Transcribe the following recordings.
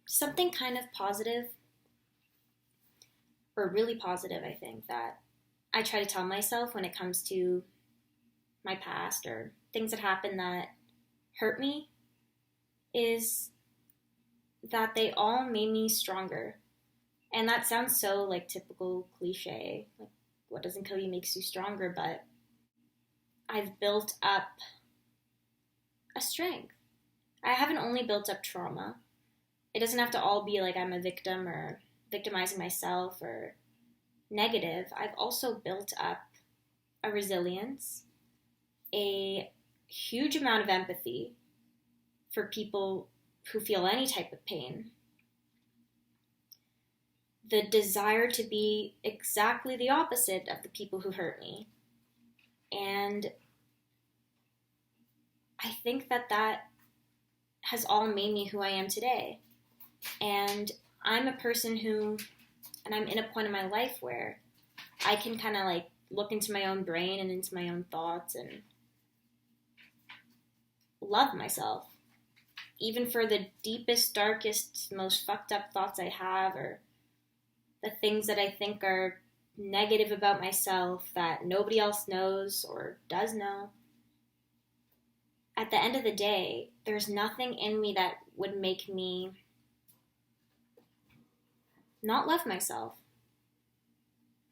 something kind of positive, or really positive, I think, that I try to tell myself when it comes to my past or things that happened that hurt me is that they all made me stronger. And that sounds so like typical cliche, like what doesn't kill you makes you stronger, but I've built up a strength. I haven't only built up trauma. It doesn't have to all be like I'm a victim or victimizing myself or negative. I've also built up a resilience, a huge amount of empathy for people who feel any type of pain, the desire to be exactly the opposite of the people who hurt me. And I think that has all made me who I am today. And I'm a person and I'm in a point in my life where I can kind of like look into my own brain and into my own thoughts and love myself. Even for the deepest, darkest, most fucked up thoughts I have, or the things that I think are negative about myself that nobody else knows or does know. At the end of the day, there's nothing in me that would make me not love myself.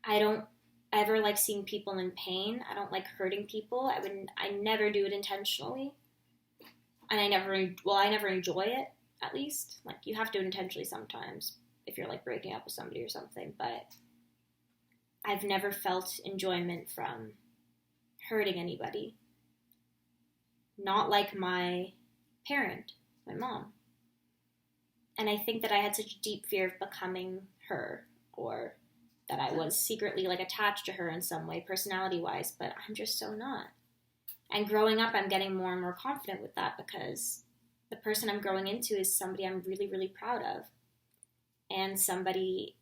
I don't ever like seeing people in pain. I don't like hurting people. I never do it intentionally. And I never enjoy it, at least. Like, you have to do it intentionally sometimes if you're, like, breaking up with somebody or something. But I've never felt enjoyment from hurting anybody. Not like my parent, my mom. And I think that I had such a deep fear of becoming her, or that I was secretly, like, attached to her in some way, personality-wise, but I'm just so not. And growing up, I'm getting more and more confident with that because the person I'm growing into is somebody I'm really, really proud of. And somebody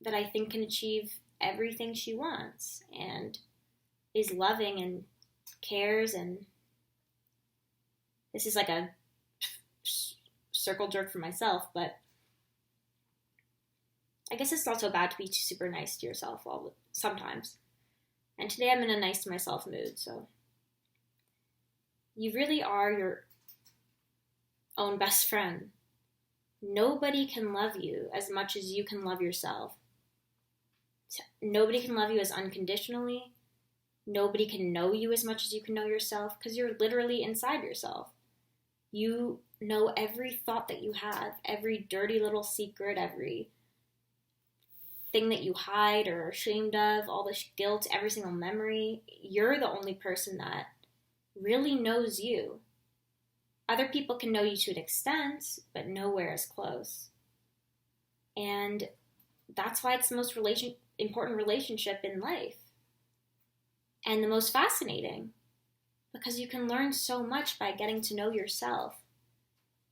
that I think can achieve everything she wants and is loving and cares. And this is like a circle jerk for myself, but I guess it's not so bad to be super nice to yourself sometimes. And today I'm in a nice to myself mood, so you really are your own best friend. Nobody can love you as much as you can love yourself. Nobody can love you as unconditionally. Nobody can know you as much as you can know yourself, because you're literally inside yourself. You know every thought that you have, every dirty little secret, every thing that you hide or are ashamed of, all the guilt, every single memory. You're the only person that really knows you. Other people can know you to an extent, but nowhere as close. And that's why it's the most important relationship in life. And the most fascinating. Because you can learn so much by getting to know yourself.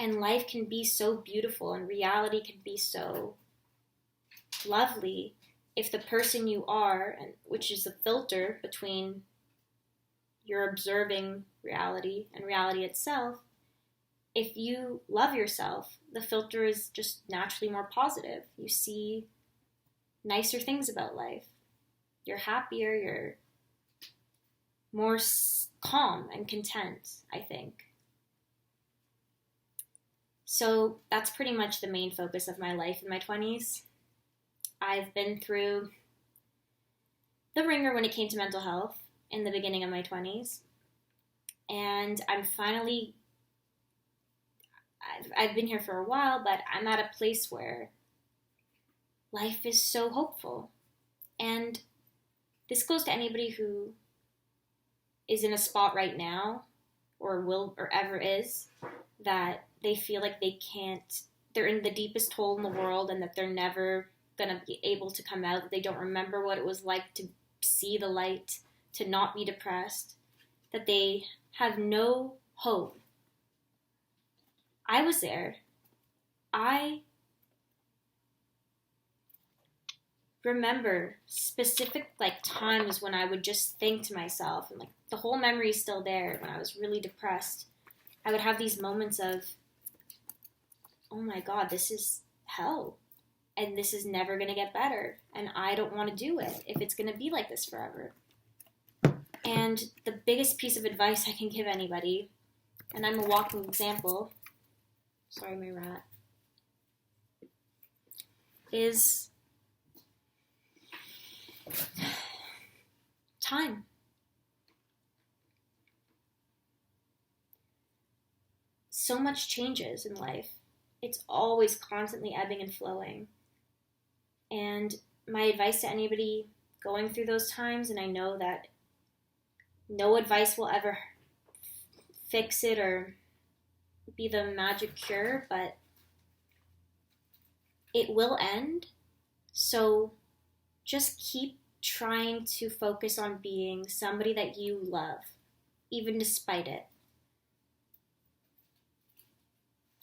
And life can be so beautiful, and reality can be so lovely if the person you are, and which is the filter between your observing reality and reality itself, if you love yourself, the filter is just naturally more positive. You see nicer things about life. You're happier, you're more calm and content, I think. So that's pretty much the main focus of my life in my 20s. I've been through the ringer when it came to mental health in the beginning of my 20s. And I've been here for a while, but I'm at a place where life is so hopeful. And this goes to anybody who is in a spot right now, or will, or ever is, that they feel like they're in the deepest hole in the world and that they're never going to be able to come out, that they don't remember what it was like to see the light, to not be depressed, that they have no hope. I was there. I remember specific times when I would just think to myself, and the whole memory is still there, when I was really depressed. I would have these moments of oh my God, this is hell. And this is never going to get better. And I don't want to do it if it's going to be like this forever. And the biggest piece of advice I can give anybody, and I'm a walking example, sorry, my rat, is time. So much changes in life. It's always constantly ebbing and flowing. And my advice to anybody going through those times, and I know that no advice will ever fix it or be the magic cure, but it will end. So just keep trying to focus on being somebody that you love, even despite it.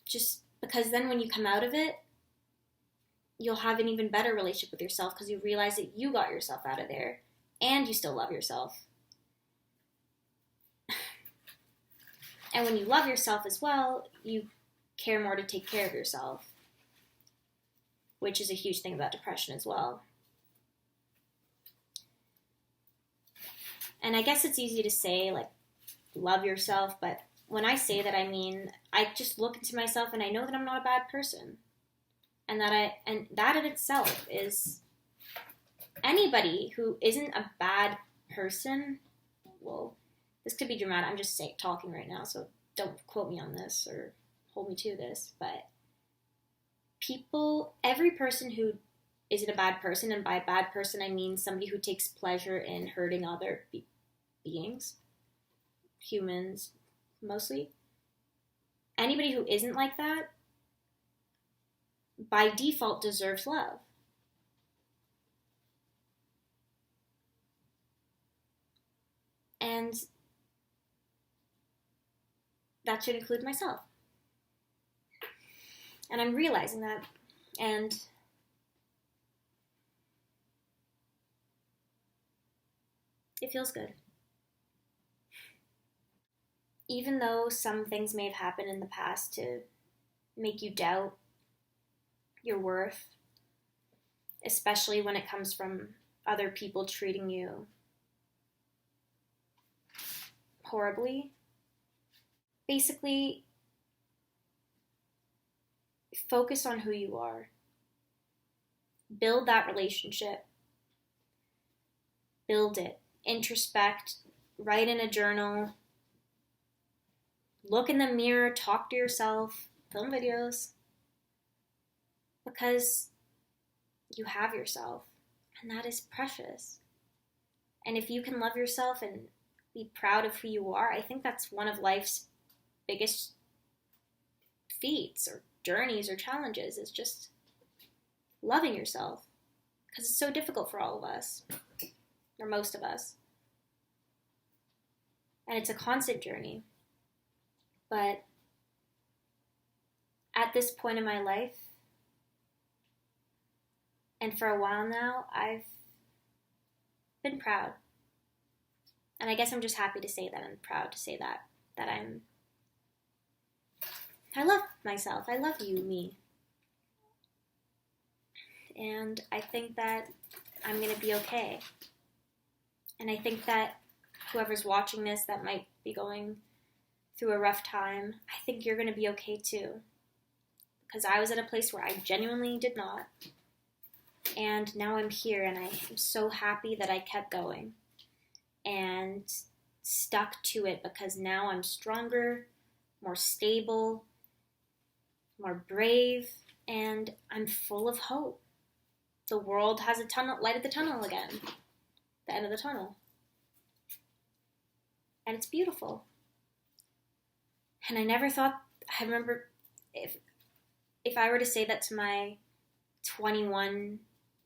Just because then when you come out of it, you'll have an even better relationship with yourself because you realize that you got yourself out of there and you still love yourself. And when you love yourself as well, you care more to take care of yourself, which is a huge thing about depression as well. And I guess it's easy to say, like, love yourself, but when I say that, I mean, I just look into myself and I know that I'm not a bad person. And that in itself is anybody who isn't a bad person, well, this could be dramatic. I'm just talking right now, so don't quote me on this or hold me to this. But every person who isn't a bad person, and by a bad person I mean somebody who takes pleasure in hurting other beings, humans mostly. Anybody who isn't like that, by default, deserves love. And that should include myself. And I'm realizing that. And it feels good. Even though some things may have happened in the past to make you doubt your worth, especially when it comes from other people treating you horribly. Basically, focus on who you are. Build that relationship. Build it. Introspect. Write in a journal. Look in the mirror. Talk to yourself. Film videos. Because you have yourself. And that is precious. And if you can love yourself and be proud of who you are, I think that's one of life's biggest feats or journeys or challenges, is just loving yourself. Because it's so difficult for all of us, or most of us. And it's a constant journey. But at this point in my life, and for a while now, I've been proud. And I guess I'm just happy to say that. I'm proud to say that I love myself. I love you, me. And I think that I'm going to be okay. And I think that whoever's watching this that might be going through a rough time, I think you're going to be okay too. Because I was at a place where I genuinely did not. And now I'm here, and I am so happy that I kept going and stuck to it, because now I'm stronger, more stable, more brave, and I'm full of hope. The world has a light at the tunnel again, the end of the tunnel. And it's beautiful. And I never thought, I remember if I were to say that to my 21,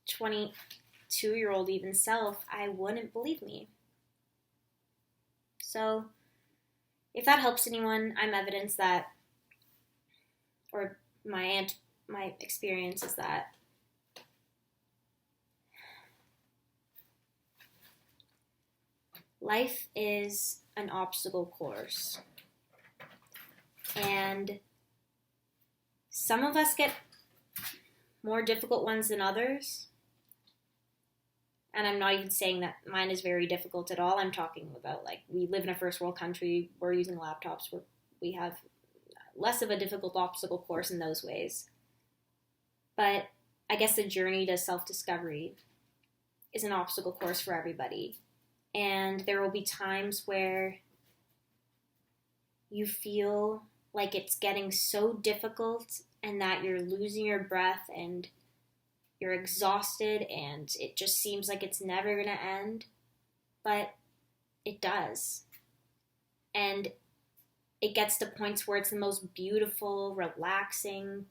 22-year-old even self, I wouldn't believe me. So, if that helps anyone, I'm evidence that, or my experience is that life is an obstacle course. And Some of us get more difficult ones than others. And I'm not even saying that mine is very difficult at all. I'm talking about, like, we live in a first world country. We're using laptops. We have less of a difficult obstacle course in those ways. But I guess the journey to self-discovery is an obstacle course for everybody. And there will be times where you feel like it's getting so difficult and that you're losing your breath and you're exhausted and it just seems like it's never going to end. But it does. And it gets to points where it's the most beautiful, relaxing,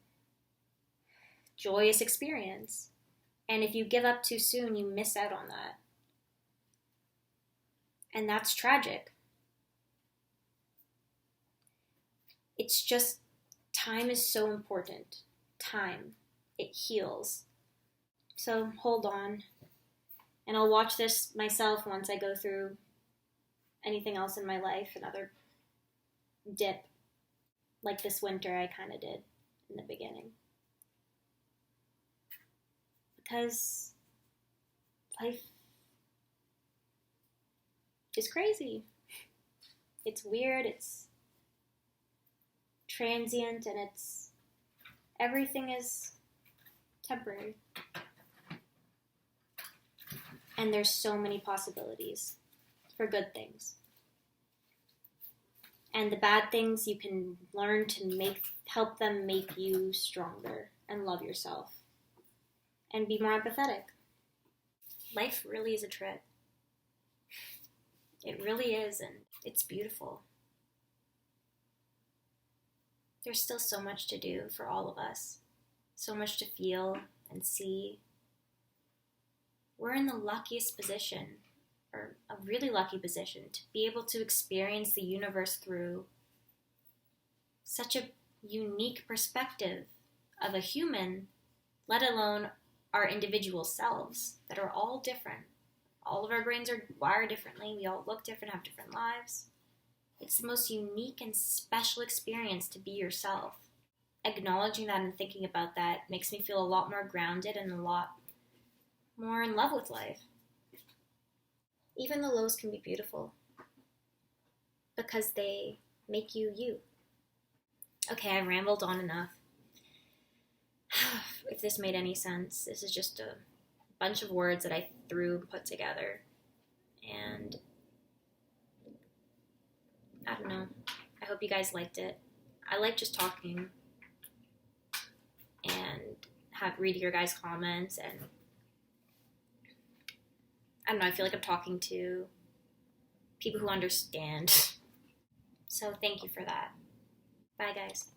joyous experience. And if you give up too soon, you miss out on that. And that's tragic. It's just, time is so important. Time. It heals. So hold on. And I'll watch this myself once I go through anything else in my life, another dip, like this winter I kind of did in the beginning. Because life is crazy. It's weird, it's transient, and everything is temporary. And there's so many possibilities for good things. And the bad things, you can learn to help them make you stronger and love yourself and be more empathetic. Life really is a trip. It really is, and it's beautiful. There's still so much to do for all of us, so much to feel and see. We're in the luckiest position, or a really lucky position, to be able to experience the universe through such a unique perspective of a human, let alone our individual selves that are all different. All of our brains are wired differently. We all look different, have different lives. It's the most unique and special experience to be yourself. Acknowledging that and thinking about that makes me feel a lot more grounded and a lot more in love with life. Even the lows can be beautiful because they make you you. Okay, I rambled on enough. If this made any sense, this is just a bunch of words that I put together. And I don't know. I hope you guys liked it. I like just talking and reading your guys' comments, and I don't know, I feel like I'm talking to people who understand. So thank you for that. Bye, guys.